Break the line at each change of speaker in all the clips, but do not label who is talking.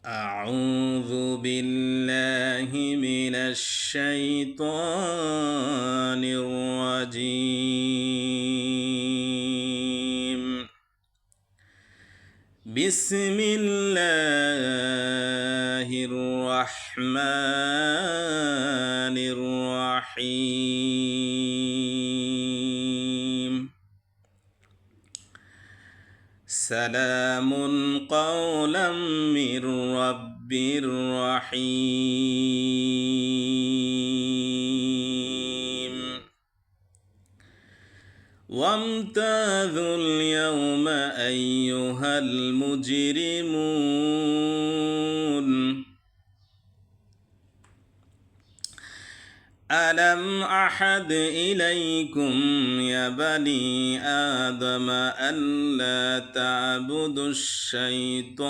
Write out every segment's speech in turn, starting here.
أعوذ بالله من الشيطان الرجيم. بسم الله الرحمن الرحيم. سلام قولا من رب رحيم. وامتازوا اليوم أيها المجرمون. ألم أحد إليكم يا بني آدم ألا تعبدوا الشيطان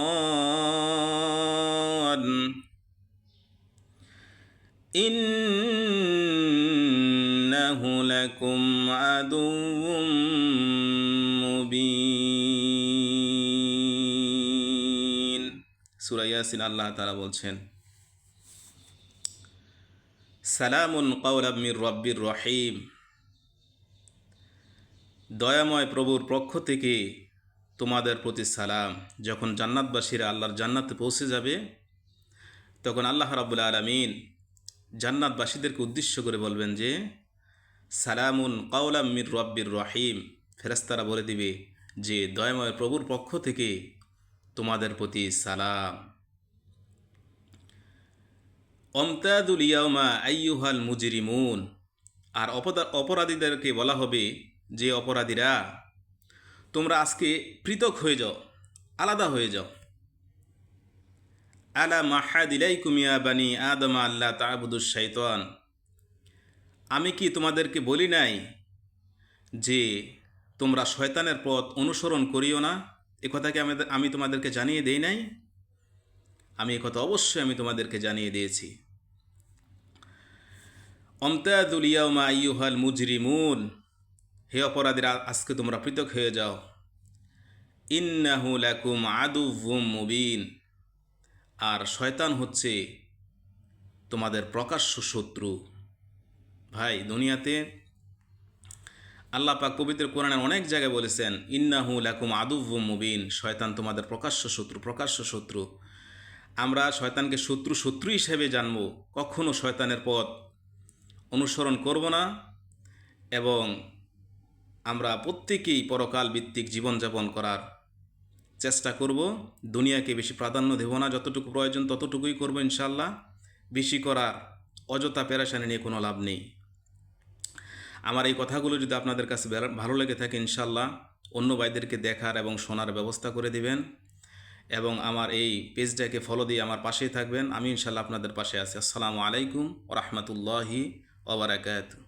إنه لكم عدو মুবিন। সূরা ইয়াসিন আল্লাহ তাআলা বলছেন, সালামুন কাওলাম মির রব্বির রহিম। দয়াময় প্রভুর পক্ষ থেকে তোমাদের প্রতি সালাম। যখন জান্নাতবাসীরা আল্লাহর জান্নাতে পৌঁছে যাবে, তখন আল্লাহ রাব্বুল আলামিন জান্নাতবাসীদেরকে উদ্দেশ্য করে বলবেন যে সালামুন কাওলাম মির রব্বির রহিম। ফেরেশতারা বলে দিবে যে দয়াময় প্রভুর পক্ষ থেকে তোমাদের প্রতি সালাম। অমতাদুল ইয়াউমা আইয়ুহাল মুজরিমুন। আর অপরাধীদেরকে বলা হবে যে অপরাধীরা, তোমরা আজকে পৃথক হয়ে যাও, আলাদা হয়ে যাও। আলা মাহাদ ইলাইকুম ইয়া বানি আদম আল্লাহ তা'বুদুশ শাইতান। আমি কি তোমাদেরকে বলি নাই যে তোমরা শয়তানের পথ অনুসরণ করিও না? একথা কি আমি তোমাদেরকে জানিয়ে দেই নাই? আমি একথা অবশ্যই আমি তোমাদেরকে জানিয়ে দিয়েছি। অমতাদুল ইয়াউমা আইয়ুহাল মুজরিমুন। হে অপরাধীরা, আজকে তোমরা পৃথক হয়ে যাও। ইন্নাহু লাকুম আদুউম মুবিন। আর শয়তান হচ্ছে তোমাদের প্রকাশ্য শত্রু। ভাই, দুনিয়াতে আল্লাহ পাক পবিত্র কোরআনে অনেক জায়গায় বলেছেন ইন্নাহু লাকুম আদুউম মুবিন। শয়তান তোমাদের প্রকাশ্য শত্রু। আমরা শয়তানকে শত্রু হিসেবে জানব, কখনো শয়তানের পথ অনুসরণ করব না। এবং আমরা প্রত্যেকেই পরকাল ভিত্তিক জীবনযাপন করার চেষ্টা করব। দুনিয়াকে বেশি প্রাধান্য দেব না, যতটুকু প্রয়োজন ততটুকুই করব ইনশাল্লাহ। বেশি করার অযথা পেরেশানি নিয়ে কোনো লাভ নেই। আমার এই কথাগুলো যদি আপনাদের কাছে ভালো লেগে থাকে, ইনশাল্লাহ অন্য ভাইদেরকে দেখার এবং শোনার ব্যবস্থা করে দিবেন। এবং আমার এই পেজটাকে ফলো দিয়ে আমার পাশেই থাকবেন। আমি ইনশাল্লাহ আপনাদের পাশে আছি। আসসালামু আলাইকুম ওয়া রাহমাতুল্লাহি ওয়া বারাকাতুহু।